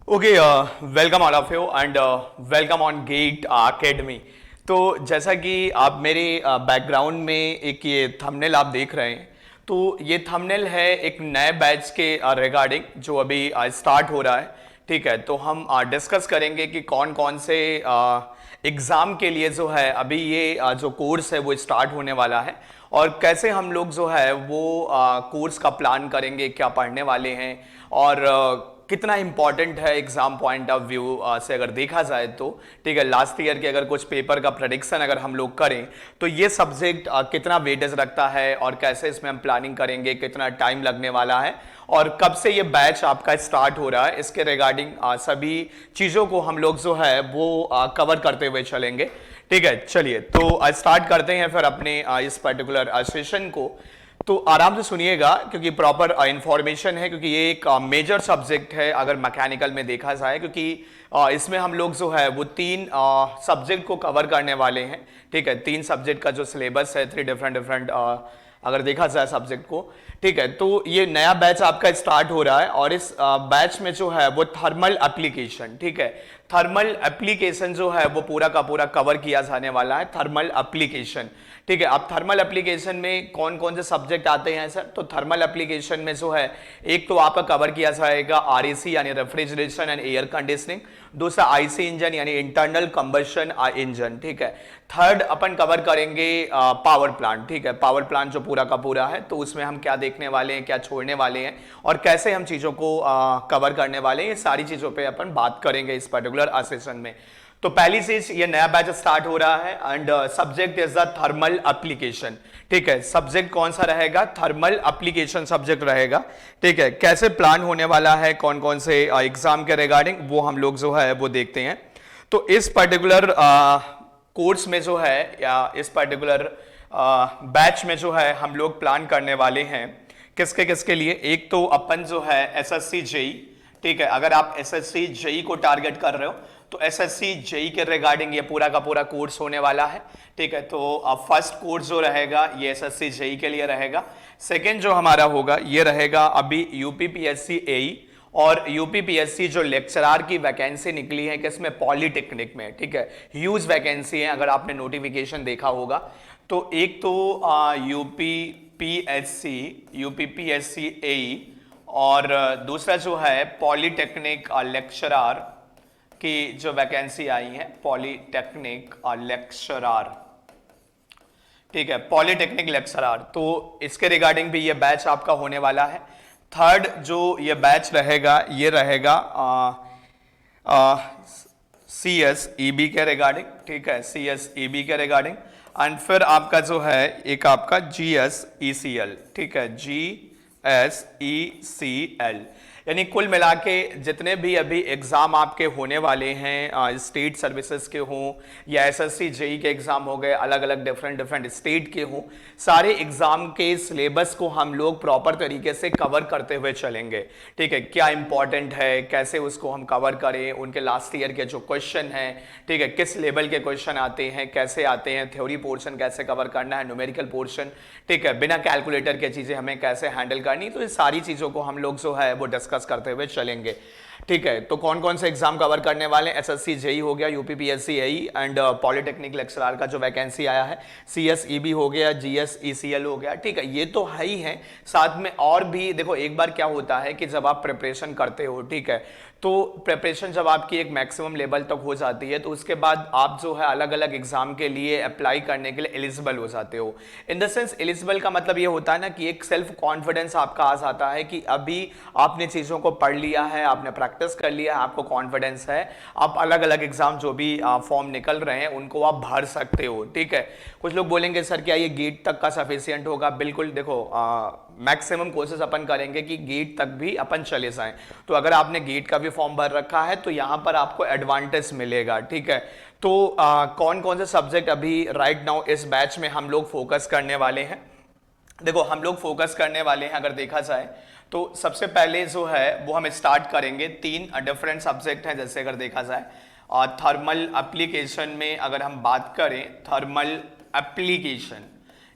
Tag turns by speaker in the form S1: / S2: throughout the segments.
S1: Okay, welcome all of you and welcome on GATE academy. तो जैसा कि आप मेरे बैकग्राउंड में एक ये थंबनेल आप देख रहे हैं, तो ये थंबनेल है एक नए बैच के रिगार्डिंग जो अभी स्टार्ट हो रहा है। ठीक है, तो हम डिस्कस करेंगे कि कौन कौन से एग्ज़ाम के लिए जो है अभी ये जो कोर्स है वो स्टार्ट होने वाला है, और कैसे हम लोग जो है वो कोर्स का प्लान करेंगे, क्या पढ़ने वाले हैं, और कितना इंपॉर्टेंट है एग्जाम पॉइंट ऑफ व्यू से अगर देखा जाए तो। ठीक है, लास्ट ईयर के अगर कुछ पेपर का प्रेडिक्शन अगर हम लोग करें तो ये सब्जेक्ट कितना वेटेज रखता है, और कैसे इसमें हम प्लानिंग करेंगे, कितना टाइम लगने वाला है, और कब से ये बैच आपका स्टार्ट हो रहा है, इसके रिगार्डिंग सभी चीज़ों को हम लोग जो है वो कवर करते हुए चलेंगे। ठीक है, चलिए तो स्टार्ट करते हैं फिर अपने इस पर्टिकुलर सेशन को। तो आराम से सुनिएगा क्योंकि प्रॉपर इंफॉर्मेशन है, क्योंकि ये एक मेजर सब्जेक्ट है अगर मैकेनिकल में देखा जाए, क्योंकि इसमें हम लोग जो है वो तीन सब्जेक्ट को कवर करने वाले हैं। ठीक है, तीन सब्जेक्ट का जो सिलेबस है, थ्री डिफरेंट अगर देखा जाए सब्जेक्ट को। ठीक है, तो ये नया बैच आपका स्टार्ट हो रहा है, और इस बैच में जो है वो थर्मल एप्लीकेशन, ठीक है, थर्मल एप्लीकेशन जो है वो पूरा का पूरा कवर किया जाने वाला है, थर्मल एप्लीकेशन। ठीक है, अब थर्मल एप्लीकेशन में कौन कौन से सब्जेक्ट आते हैं सर? तो थर्मल एप्लीकेशन में जो है एक तो आपका कवर किया जाएगा आरएसी यानी रेफ्रिजरेशन एंड एयर कंडीशनिंग, दूसरा आईसी इंजन यानी इंटरनल कंबशन इंजन। ठीक है, थर्ड अपन कवर करेंगे पावर प्लांट। ठीक है, पावर प्लांट जो पूरा का पूरा है, तो उसमें हम क्या देखने वाले हैं, क्या छोड़ने वाले हैं, और कैसे हम चीज़ों को कवर करने वाले हैं, ये सारी चीज़ों पे अपन बात करेंगे इस पर्टिकुलर सेशन में। तो पहली चीज, ये नया बैच स्टार्ट हो रहा है and subject is the thermal application. ठीक है, सब्जेक्ट कौन सा रहेगा? थर्मल एप्लीकेशन सब्जेक्ट रहेगा। ठीक है, कैसे प्लान होने वाला है, कौन कौन से एग्जाम के रिगार्डिंग, वो हम लोग जो है वो देखते हैं। तो इस पर्टिकुलर कोर्स में जो है, या इस पर्टिकुलर बैच में जो है हम लोग प्लान करने वाले हैं किसके किसके लिए। एक तो अपन जो है एसएससी जेई। ठीक है, अगर आप एसएससी जेई को टारगेट कर रहे हो तो एसएससी जेई के रिगार्डिंग ये पूरा का पूरा कोर्स होने वाला है। ठीक है, तो अब फर्स्ट कोर्स जो रहेगा ये एसएससी जेई के लिए रहेगा। सेकंड जो हमारा होगा ये रहेगा अभी यूपीपीएससी एई, और यूपीपीएससी जो लेक्चरार की वैकेंसी निकली है किसमें? पॉलिटेक्निक में। ठीक है, ह्यूज वैकेंसी है, अगर आपने नोटिफिकेशन देखा होगा तो। एक तो यूपीपीएससी एई, और दूसरा जो है पॉलिटेक्निक लेक्चरार की जो वैकेंसी आई है, पॉलिटेक्निक लेक्चरार। ठीक है, पॉलिटेक्निक लेक्चरार, तो इसके रिगार्डिंग भी ये बैच आपका होने वाला है। थर्ड जो ये बैच रहेगा ये रहेगा CSEB के रिगार्डिंग। ठीक है, CSEB के रिगार्डिंग, एंड फिर आपका जो है एक आपका GSECL। ठीक है, GSECL, यानी कुल मिला के जितने भी अभी एग्जाम आपके होने वाले हैं, स्टेट सर्विसेज के हों या एसएससी जेई के एग्जाम हो गए, अलग अलग डिफरेंट स्टेट के हों, सारे एग्जाम के सिलेबस को हम लोग प्रॉपर तरीके से कवर करते हुए चलेंगे। ठीक है, क्या इंपॉर्टेंट है, कैसे उसको हम कवर करें, उनके लास्ट ईयर के जो क्वेश्चन हैं, ठीक है, किस लेवल के क्वेश्चन आते हैं, कैसे आते हैं, थ्योरी पोर्शन कैसे कवर करना है, न्यूमेरिकल पोर्शन, ठीक है, बिना कैलकुलेटर के चीजें हमें कैसे हैंडल करनी, तो ये सारी चीजों को हम लोग जो है वो डिस्कस करते हुए चलेंगे। ठीक है, तो कौन कौन से एग्जाम कवर करने वाले हैं? एसएससी जेई हो गया, UPPSC AE, and polytechnic lecturer का जो वैकेंसी आया है, सीएसईबी हो गया, जीएसईसीएल हो गया। ठीक है, ये तो है ही है, साथ में और भी देखो, एक बार क्या होता है कि जब आप प्रिपरेशन करते हो, ठीक है, तो प्रिपरेशन जब आपकी एक मैक्सिमम लेवल तक हो जाती है तो उसके बाद आप जो है अलग अलग एग्जाम के लिए अप्लाई करने के लिए एलिजिबल हो जाते हो। इन द सेंस एलिजिबल का मतलब ये होता है ना कि एक सेल्फ कॉन्फिडेंस आपका आ जाता है कि अभी आपने चीज़ों को पढ़ लिया है, आपने प्रैक्टिस कर लिया है, आपको कॉन्फिडेंस है, आप अलग अलग एग्जाम जो भी फॉर्म निकल रहे हैं उनको आप भर सकते हो। ठीक है, कुछ लोग बोलेंगे सर क्या ये गेट तक का सफिशियंट होगा? बिल्कुल, देखो मैक्सिमम कोशिश अपन करेंगे कि गेट तक भी अपन चले जाएं। तो अगर आपने गेट का भी फॉर्म भर रखा है तो यहां पर आपको एडवांटेज मिलेगा। ठीक है, तो कौन कौन से सब्जेक्ट अभी राइट नाउ इस बैच में हम लोग फोकस करने वाले हैं? देखो, हम लोग फोकस करने वाले हैं अगर देखा जाए तो सबसे पहले जो है वो हम स्टार्ट करेंगे, तीन डिफरेंट सब्जेक्ट हैं जैसे अगर देखा जाए, और थर्मल एप्लीकेशन में अगर हम बात करें, थर्मल एप्लीकेशन,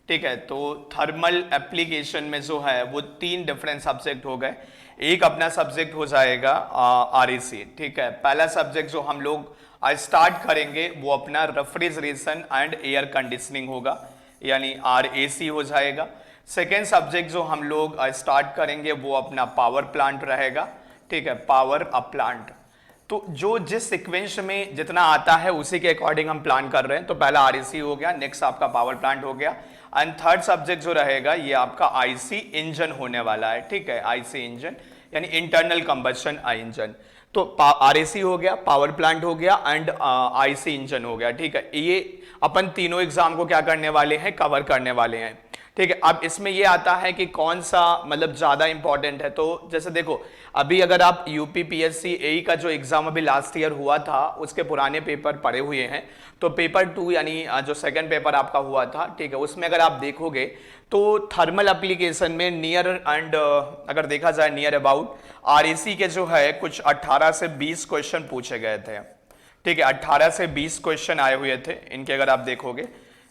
S1: ठीक है, तो थर्मल एप्लीकेशन में जो है वो तीन डिफरेंट सब्जेक्ट हो गए। एक अपना सब्जेक्ट हो जाएगा आरएसी। ठीक है, पहला सब्जेक्ट जो हम लोग स्टार्ट करेंगे वो अपना रेफ्रिजरेशन एंड एयर कंडीशनिंग होगा, यानी आरएसी हो जाएगा। सेकेंड सब्जेक्ट जो हम लोग स्टार्ट करेंगे वो अपना पावर प्लांट रहेगा। ठीक है, पावर अ प्लांट। तो जो जिस सीक्वेंस में जितना आता है उसी के अकॉर्डिंग हम प्लान कर रहे हैं। तो पहला आरएसी हो गया, नेक्स्ट आपका पावर प्लांट हो गया, एंड थर्ड सब्जेक्ट जो रहेगा ये आपका आईसी इंजन होने वाला है। ठीक है, आईसी इंजन यानी इंटरनल कंबशन इंजन। तो आरएसी हो गया, पावर प्लांट हो गया एंड आईसी इंजन हो गया। ठीक है, ये अपन तीनों एग्जाम को क्या करने वाले हैं, कवर करने वाले हैं। ठीक है, अब इसमें ये आता है कि कौन सा मतलब ज्यादा इंपॉर्टेंट है। तो जैसे देखो, अभी अगर आप यूपी पीएससी एई का जो एग्जाम अभी लास्ट ईयर हुआ था उसके पुराने पेपर पड़े हुए हैं, तो पेपर 2 यानी जो सेकंड पेपर आपका हुआ था, ठीक है, उसमें अगर आप देखोगे तो थर्मल एप्लीकेशन में नियर एंड अगर देखा जाए नियर अबाउट आरएसी के जो है कुछ 18 से 20 क्वेश्चन पूछे गए थे। ठीक है, 18 से 20 क्वेश्चन आए हुए थे इनके, अगर आप देखोगे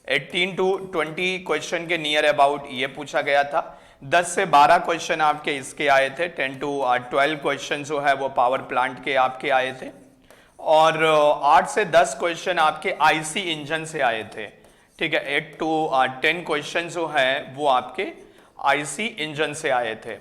S1: 18 to 20 क्वेश्चन के नियर अबाउट ये पूछा गया था। 10 से 12 क्वेश्चन आपके इसके आए थे, 10 to 12 क्वेश्चन जो है वो पावर प्लांट के आपके आए थे, और 8 से 10 क्वेश्चन आपके आईसी इंजन से आए थे। ठीक है, 8 to 10 क्वेश्चन जो है वो आपके आईसी इंजन से आए थे।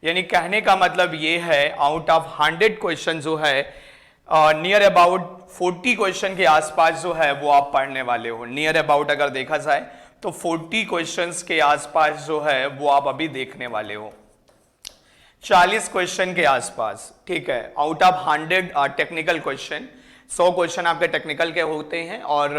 S1: यानी कहने का मतलब ये है आउट ऑफ 100 क्वेश्चन जो है नियर अबाउट 40 क्वेश्चन के आसपास जो है वो आप पढ़ने वाले हो। नियर अबाउट अगर देखा जाए तो 40 क्वेश्चंस के आसपास जो है वो आप अभी देखने वाले हो, 40 क्वेश्चन के आसपास। ठीक है, out of 100 technical question, 100 question आपके टेक्निकल के होते हैं और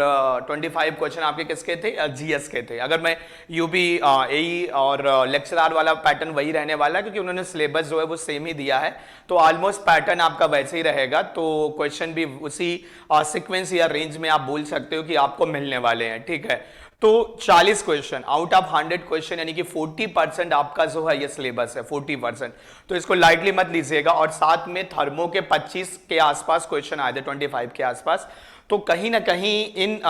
S1: 25 क्वेश्चन आपके किसके थे, जीएस के थे। अगर मैं यूपी एई और लेक्चरर वाला पैटर्न वही रहने वाला है क्योंकि उन्होंने सिलेबस जो है वो सेम ही दिया है, तो ऑलमोस्ट पैटर्न आपका वैसे ही रहेगा। तो क्वेश्चन भी उसी सीक्वेंस या रेंज में आप बोल सकते हो कि आपको मिलने वाले हैं। ठीक है, तो 40 क्वेश्चन आउट ऑफ 100 क्वेश्चन यानी कि 40% आपका जो है ये सिलेबस है, 40%। तो इसको लाइटली मत लीजिएगा। और साथ में थर्मो के 25 के आसपास क्वेश्चन आए थे, 25 के आसपास। तो कहीं ना कहीं इन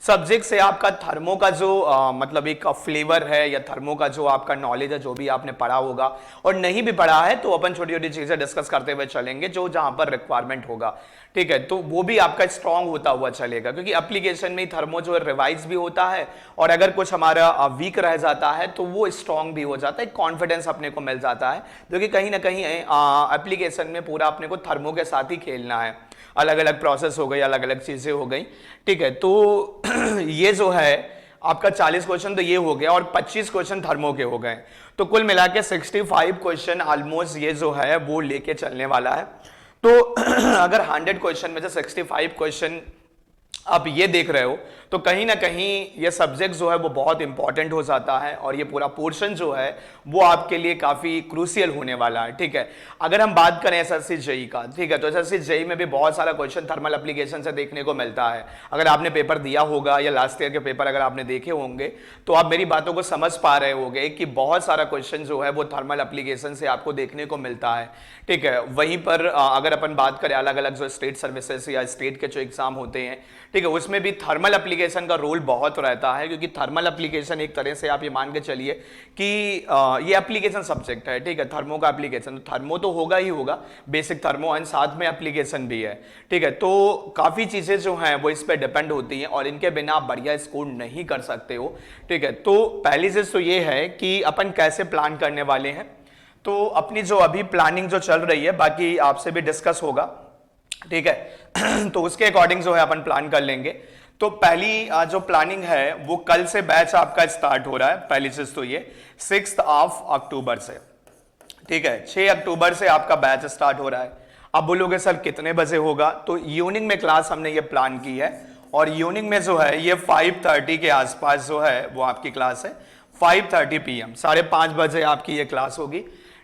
S1: सब्जेक्ट से आपका थर्मो का जो मतलब एक फ्लेवर है या थर्मो का जो आपका नॉलेज है, जो भी आपने पढ़ा होगा और नहीं भी पढ़ा है तो अपन छोटी छोटी चीजें डिस्कस करते हुए चलेंगे जो जहां पर रिक्वायरमेंट होगा। ठीक है, तो वो भी आपका स्ट्रांग होता हुआ चलेगा क्योंकि एप्लीकेशन में थर्मो जो है रिवाइज भी होता है और अगर कुछ हमारा वीक रह जाता है तो वो स्ट्रांग भी हो जाता है, कॉन्फिडेंस अपने को मिल जाता है। क्योंकि कहीं ना कहीं एप्लीकेशन में पूरा अपने को थर्मो के साथ ही खेलना है, अलग अलग प्रोसेस हो गई, अलग अलग चीजें हो गई। ठीक है, तो ये जो है आपका 40 क्वेश्चन तो ये हो गया और 25 क्वेश्चन थर्मो के हो गए, तो कुल मिला के 65 क्वेश्चन ऑलमोस्ट ये जो है वो लेके चलने वाला है। तो अगर 100 क्वेश्चन में से 65 क्वेश्चन आप ये देख रहे हो तो कहीं ना कहीं ये सब्जेक्ट जो है वो बहुत इंपॉर्टेंट हो जाता है और ये पूरा पोर्शन जो है वो आपके लिए काफी क्रूशियल होने वाला है। ठीक है, अगर हम बात करें एसएससी जेई का, ठीक है, तो एसएससी जेई में भी बहुत सारा क्वेश्चन थर्मल एप्लीकेशन से देखने को मिलता है। अगर आपने पेपर दिया होगा या लास्ट ईयर के पेपर अगर आपने देखे होंगे तो आप मेरी बातों को समझ पा रहे होंगे कि बहुत सारा क्वेश्चन जो है वो थर्मल एप्लीकेशन से आपको देखने को मिलता है। ठीक है, वहीं पर अगर अपन बात करें अलग अलग जो स्टेट सर्विसेज या स्टेट के जो एग्जाम होते हैं, ठीक है, उसमें भी थर्मल एप्लीकेशन का रोल बहुत रहता है क्योंकि थर्मल एप्लीकेशन एक तरह से आप ये मान के चलिए कि ये एप्लीकेशन सब्जेक्ट है। ठीक है, थर्मो का एप्लीकेशन, तो थर्मो तो होगा ही होगा, बेसिक थर्मो एंड साथ में एप्लीकेशन भी है। ठीक है, तो काफी चीजें जो हैं वो इस पर डिपेंड होती हैं और इनके बिना आप बढ़िया स्कोर नहीं कर सकते हो। ठीक है, तो पहली चीज तो ये है कि अपन कैसे प्लान करने वाले हैं। तो अपनी जो अभी प्लानिंग जो चल रही है बाकी आपसे भी डिस्कस होगा, ठीक है, तो उसके अकॉर्डिंग जो है अपन प्लान कर लेंगे। तो पहली जो प्लानिंग है वो कल से बैच आपका स्टार्ट हो रहा है। पहली चीज तो ये 6 अक्टूबर से, ठीक है, 6 अक्टूबर से आपका बैच स्टार्ट हो रहा है। अब बोलोगे सर कितने बजे होगा, तो इवनिंग में क्लास हमने ये प्लान की है और इवनिंग में जो है ये 5:30 के आसपास जो है वो आपकी क्लास है, 5:30 PM, 5:30 बजे आपकी ये क्लास होगी।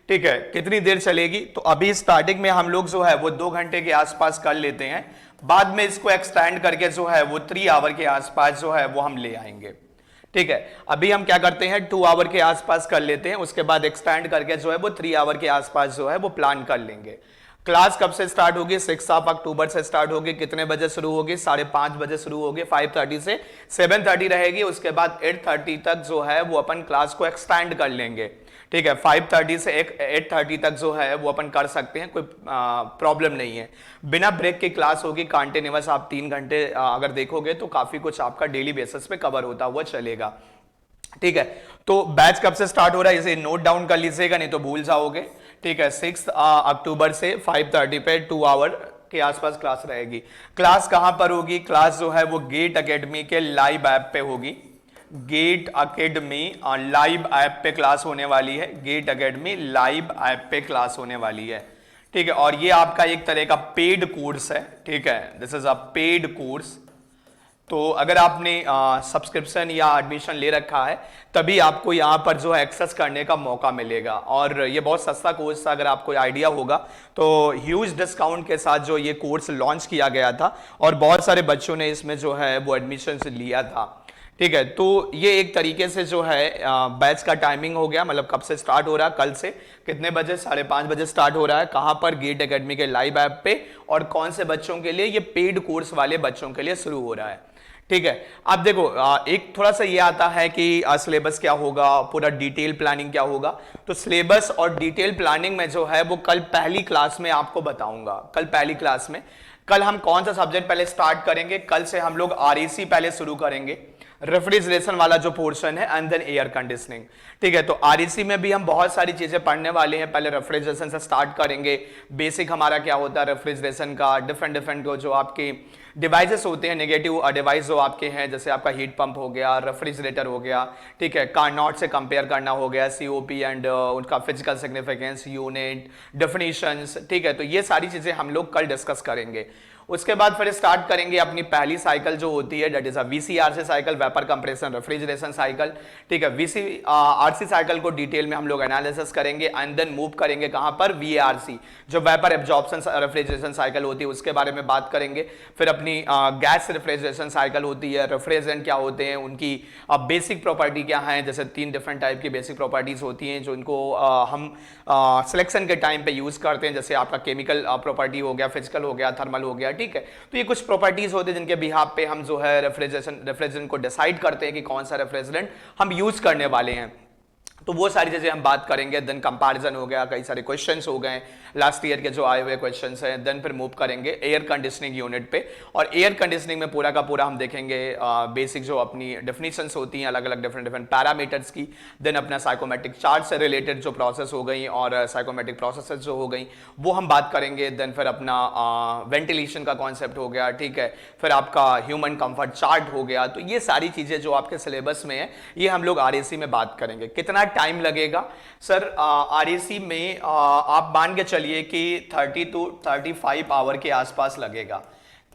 S1: ठीक है, कितनी देर चलेगी, तो अभी स्टार्टिंग में हम लोग जो है वो 2 घंटे के आसपास कर लेते हैं, बाद में इसको एक्सटेंड करके जो है वो 3 आवर के आसपास जो है वो हम ले आएंगे। ठीक है, अभी हम क्या करते हैं 2 आवर के आसपास कर लेते हैं, उसके बाद एक्सटेंड करके जो है वो 3 आवर के आसपास जो है वो प्लान कर लेंगे। क्लास कब से स्टार्ट होगी, 6 अक्टूबर से स्टार्ट होगी। कितने बजे शुरू होगी, 5:30 बजे शुरू होगी, 5:30 से 7:30 रहेगी। उसके बाद 8:30 तक जो है वो अपन क्लास को एक्सटेंड कर लेंगे। ठीक है, 5:30 से 8:30 तक जो है वो अपन कर सकते हैं, कोई प्रॉब्लम नहीं है। बिना ब्रेक की क्लास होगी कंटिन्यूअस, आप 3 घंटे अगर देखोगे तो काफी कुछ आपका डेली बेसिस पे कवर होता हुआ चलेगा। ठीक है, तो बैच कब से स्टार्ट हो रहा है इसे नोट डाउन कर लीजिएगा, नहीं तो भूल जाओगे। ठीक है, 6 अक्टूबर से 5:30 पे 2 आवर के आसपास क्लास रहेगी। क्लास कहां पर होगी? क्लास जो है वो गेट एकेडमी के लाइव ऐप पे होगी। गेट एकेडमी लाइव ऐप पे क्लास होने वाली है। गेट एकेडमी लाइव ऐप पे क्लास होने वाली है। ठीक है, और ये आपका एक तरह का पेड कोर्स है। ठीक है, this is a paid course. तो अगर आपने सब्सक्रिप्शन या एडमिशन ले रखा है तभी आपको यहाँ पर जो है एक्सेस करने का मौका मिलेगा। और ये बहुत सस्ता कोर्स था, अगर आपको आइडिया होगा तो ह्यूज डिस्काउंट के साथ जो ये कोर्स लॉन्च किया गया था और बहुत सारे बच्चों ने इसमें जो है वो एडमिशन लिया था। ठीक है, तो ये एक तरीके से जो है बैच का टाइमिंग हो गया, मतलब कब से स्टार्ट हो रहा है, कल से कितने बजे? 5:30 बजे स्टार्ट हो रहा है। कहां पर? गेट एकेडमी के लाइव ऐप पे। और कौन से बच्चों के लिए? ये पेड कोर्स वाले बच्चों के लिए शुरू हो रहा है। ठीक है, अब देखो एक थोड़ा सा ये आता है कि सिलेबस क्या होगा, पूरा डिटेल प्लानिंग क्या होगा। तो सिलेबस और डिटेल प्लानिंग में जो है वो कल पहली क्लास में आपको बताऊंगा। कल पहली क्लास में कल हम कौन सा सब्जेक्ट पहले स्टार्ट करेंगे? कल से हम लोग आरईसी पहले शुरू करेंगे, रेफ्रिजरेशन वाला जो पोर्शन है, एंड देन एयर कंडीशनिंग। ठीक है, तो आरईसी में भी हम बहुत सारी चीजें पढ़ने वाले हैं। पहले रेफ्रिजरेशन से स्टार्ट करेंगे, बेसिक हमारा क्या होता है रेफ्रिजरेशन का, डिफरेंट डिफरेंट जो आपके डिवाइसेस होते हैं, नेगेटिव डिवाइस जो आपके हैं, जैसे आपका हीट पंप हो गया, रेफ्रिजरेटर हो गया। ठीक है, कार्नोट से कंपेयर करना हो गया, सीओपी एंड उनका फिजिकल सिग्निफिकेंस, यूनिट, डेफिनेशंस। ठीक है, तो ये सारी चीजें हम लोग कल डिस्कस करेंगे। उसके बाद फिर स्टार्ट करेंगे अपनी पहली साइकिल जो होती है, that is a VCRC cycle, vapour compression refrigeration cycle. ठीक है, वीसीआरसी साइकिल को डिटेल में हम लोग एनालिसिस करेंगे एंड देन मूव करेंगे कहां पर? वीएआरसी, जो वेपर एब्जॉर्प्शन रेफ्रिजरेशन साइकिल होती है, उसके बारे में बात करेंगे। फिर अपनी गैस रेफ्रिजरेशन साइकिल होती है, रेफ्रिजरेंट क्या होते हैं, उनकी बेसिक प्रॉपर्टी क्या है, जैसे 3 डिफरेंट टाइप की बेसिक प्रॉपर्टीज होती हैं जो इनको हम सिलेक्शन के टाइम पे यूज करते हैं, जैसे आपका केमिकल प्रॉपर्टी हो गया, फिजिकल हो गया, थर्मल हो गया। ठीक है, तो ये कुछ प्रॉपर्टीज होते हैं जिनके बिहाफ पे हम जो है रेफ्रिजरेंट को डिसाइड करते हैं कि कौन सा रेफ्रिजरेंट हम यूज करने वाले हैं। तो वो सारी चीजें हम बात करेंगे। देन कंपैरिजन हो गया, कई सारे क्वेश्चंस हो गए लास्ट ईयर के जो आए हुए क्वेश्चंस हैं। देन फिर मूव करेंगे एयर कंडीशनिंग यूनिट पे, और एयर कंडीशनिंग में पूरा का पूरा हम देखेंगे बेसिक जो अपनी डेफिनेशंस होती हैं अलग अलग डिफरेंट डिफरेंट पैरामीटर्स की। देन अपना साइकोमेट्रिक चार्ट से रिलेटेड जो प्रोसेस हो गई और साइकोमेट्रिक प्रोसेसेस जो हो गई वो हम बात करेंगे। देन फिर अपना वेंटिलेशन का कॉन्सेप्ट हो गया। ठीक है, फिर आपका ह्यूमन कंफर्ट चार्ट हो गया। तो ये सारी चीजें जो आपके सिलेबस में है ये हम लोग आरएसी में बात करेंगे। कितना टाइम लगेगा सर? आरएसी में आप मान के चलिए कि 30 to 35 आवर के आसपास लगेगा।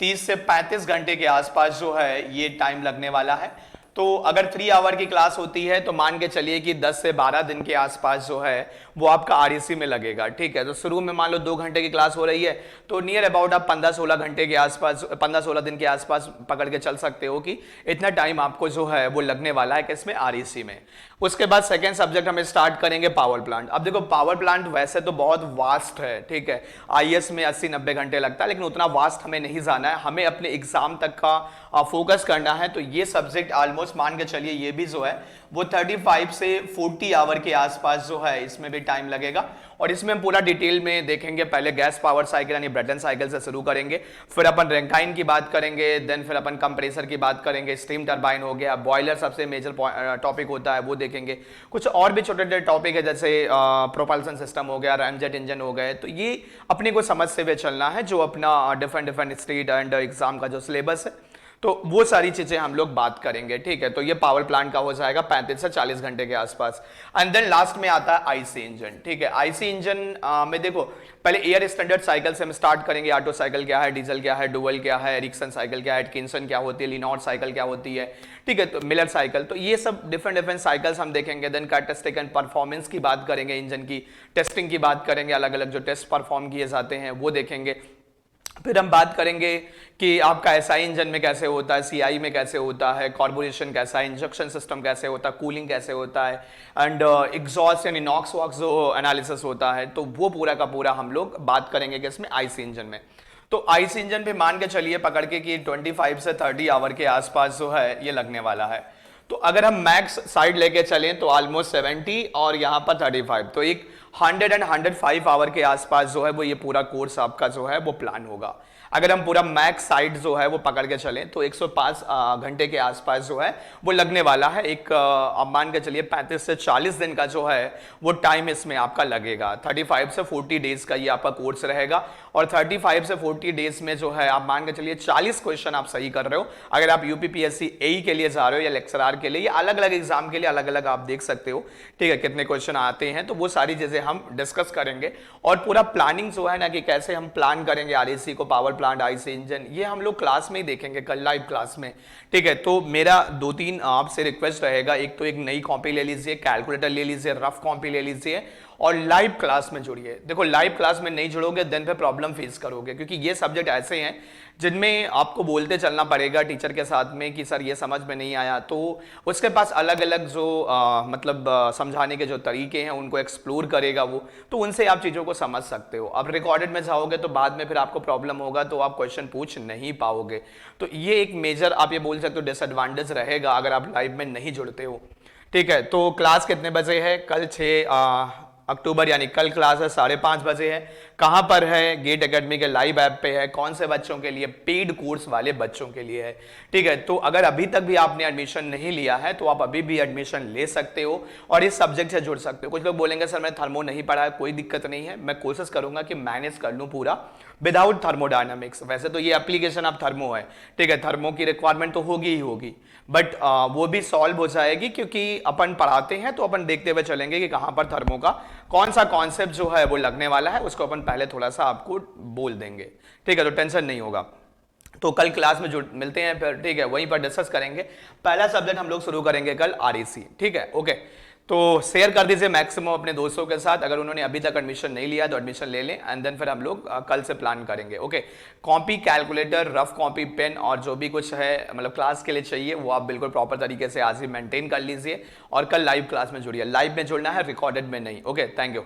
S1: 30 से 35 घंटे के आसपास जो है ये टाइम लगने वाला है। तो अगर 3 आवर की क्लास होती है तो मान के चलिए कि 10 से 12 दिन के आसपास जो है वो आपका आरईसी में लगेगा। ठीक है, तो शुरू में मान लो 2 घंटे की क्लास हो रही है तो नियर अबाउट आप 15-16 घंटे के आसपास, 15-16 दिन के आसपास पकड़ के चल सकते हो कि इतना टाइम आपको जो है वो लगने वाला है किसमें? आरईसी में। उसके बाद सेकेंड सब्जेक्ट हमें स्टार्ट करेंगे पावर प्लांट। अब देखो पावर प्लांट वैसे तो बहुत वास्ट है। ठीक है, आईएएस में 80-90 घंटे लगता है, लेकिन उतना वास्ट हमें नहीं जाना है, हमें अपने एग्जाम तक का फोकस करना है। तो ये सब्जेक्ट ऑलमोस्ट मान के चलिए ये भी जो है वो 35 से 40 आवर के आसपास जो है इसमें भी टाइम लगेगा। और इसमें हम पूरा डिटेल में देखेंगे। पहले गैस पावर साइकिल यानी ब्रेटन साइकिल से शुरू करेंगे, फिर अपन रैंकाइन की बात करेंगे, देन फिर अपन कंप्रेसर की बात करेंगे, स्टीम टरबाइन हो गया, बॉयलर सबसे मेजर टॉपिक होता है वो देखेंगे। कुछ और भी छोटे छोटे टॉपिक है जैसे प्रोपल्सन सिस्टम हो गया, रैमजेट इंजन हो गए। तो ये अपने को समझते हुए चलना है जो अपना different different state and exam का जो सिलेबस है, तो वो सारी चीजें हम लोग बात करेंगे। ठीक है, तो ये पावर प्लांट का हो जाएगा 35 से 40 घंटे के आसपास। एंड देन लास्ट में आता है आईसी इंजन। ठीक है, आईसी इंजन में देखो पहले एयर स्टैंडर्ड साइकिल से हम स्टार्ट करेंगे। ऑटो साइकिल क्या है, डीजल क्या है, डुअल क्या है, एरिक्सन साइकिल क्या है, एटकिंसन क्या होती है, लिनॉट साइकिल क्या होती है। ठीक है, तो मिलर साइकिल, तो ये सब डिफरेंट डिफरेंट साइकिल्स हम देखेंगे। देन कैरेक्टरिस्टिक एंड परफॉर्मेंस की बात करेंगे, इंजन की टेस्टिंग की बात करेंगे, अलग अलग जो टेस्ट परफॉर्म किए जाते हैं वो देखेंगे। फिर हम बात करेंगे कि आपका एसआई इंजन में कैसे होता है, सीआई में कैसे होता है, कार्बोरेशन कैसा है, इंजेक्शन सिस्टम कैसे होता है, कूलिंग कैसे होता है, एंड एग्जॉस्ट यानी नॉक्स वॉक्स जो एनालिसिस होता है, तो वो पूरा का पूरा हम लोग बात करेंगे कि इसमें आईसी इंजन में। तो आईसी इंजन पे मान के चलिए पकड़ के कि 25 से 30 आवर के आसपास जो है ये लगने वाला है। तो अगर हम मैक्स साइड लेके चलें तो ऑलमोस्ट 70 और यहाँ पर 35, तो एक 100 एंड 105 आवर के आसपास जो है वो ये पूरा कोर्स आपका जो है वो प्लान होगा। अगर हम पूरा मैक्स साइड जो है वो पकड़ के चलें तो 105 घंटे के आसपास जो है वो लगने वाला है। एक आप मान के चलिए 35 से 40 दिन का जो है वो टाइम इसमें आपका लगेगा। 35 से 40 डेज का ये आपका कोर्स रहेगा और 35 से 40 डेज में जो है आप मान के चलिए 40 क्वेश्चन आप सही कर रहे हो। अगर आप यूपीपीएससी एई के लिए जा रहे हो या लेक्चरर के लिए या अलग अलग एग्जाम के लिए अलग अलग आप देख सकते हो, ठीक है, कितने क्वेश्चन आते हैं, तो वो सारी चीजें हम डिस्कस करेंगे। और पूरा प्लानिंग जो है ना कि कैसे हम प्लान करेंगे आरएसी को, पावर प्लांट, आईसी इंजन, ये हम लोग क्लास में ही देखेंगे कल लाइव क्लास में, ठीक है। तो मेरा 2-3 आपसे रिक्वेस्ट रहेगा, एक तो एक नई कॉपी ले लीजिए, कैलकुलेटर ले लीजिए, रफ कॉपी ले लीजिए और लाइव क्लास में जुड़िए। देखो लाइव क्लास में नहीं जुड़ोगे देन पे प्रॉब्लम फेस करोगे, क्योंकि ये सब्जेक्ट ऐसे हैं जिनमें आपको बोलते चलना पड़ेगा टीचर के साथ में कि सर ये समझ में नहीं आया, तो उसके पास अलग अलग जो मतलब समझाने के जो तरीके हैं उनको एक्सप्लोर करेगा वो, तो उनसे आप चीज़ों को समझ सकते हो। अब रिकॉर्डेड में जाओगे तो बाद में फिर आपको प्रॉब्लम होगा, तो आप क्वेश्चन पूछ नहीं पाओगे। तो ये एक मेजर आप ये बोल सकते हो डिसएडवांटेज रहेगा अगर आप लाइव में नहीं जुड़ते हो, ठीक है। तो क्लास कितने बजे है? कल 6 अक्टूबर यानी कल क्लास है 5:30 बजे है। कहां पर है? गेट एकेडमी के लाइव ऐप पे है। कौन से बच्चों के लिए? पेड कोर्स वाले बच्चों के लिए है, ठीक है। तो अगर अभी तक भी आपने एडमिशन नहीं लिया है तो आप अभी भी एडमिशन ले सकते हो और इस सब्जेक्ट से जुड़ सकते हो। कुछ लोग बोलेंगे सर मैं थर्मो नहीं पढ़ा है, कोई दिक्कत नहीं है, मैं कोशिश करूंगा कि मैनेज कर लूं पूरा विदाउट थर्मोडायनामिक्स। वैसे तो ये एप्लीकेशन आप थर्मो है, ठीक है, थर्मो की रिक्वायरमेंट तो होगी ही होगी, बट वो भी सॉल्व हो जाएगी क्योंकि अपन पढ़ाते हैं तो अपन देखते हुए चलेंगे कि कहां पर थर्मो का कौन सा कॉन्सेप्ट जो है वो लगने वाला है, उसको अपन पहले थोड़ा सा आपको बोल देंगे, ठीक है। तो टेंशन नहीं होगा। तो कल क्लास में जो मिलते हैं फिर, ठीक है, वहीं पर डिस्कस करेंगे। पहला सब्जेक्ट हम लोग शुरू करेंगे कल आरएसी, ठीक है, ओके। तो शेयर कर दीजिए मैक्सिमम अपने दोस्तों के साथ, अगर उन्होंने अभी तक एडमिशन नहीं लिया तो एडमिशन ले लें एंड देन फिर हम लोग कल से प्लान करेंगे, okay. Copy, calculator, rough copy, pen और जो भी कुछ है मतलब क्लास के लिए चाहिए वो आप बिल्कुल प्रॉपर तरीके से आज ही मेंटेन कर लीजिए और कल लाइव क्लास में जुड़िए। लाइव में जुड़ना है, रिकॉर्डेड में नहीं, ओके। Thank you.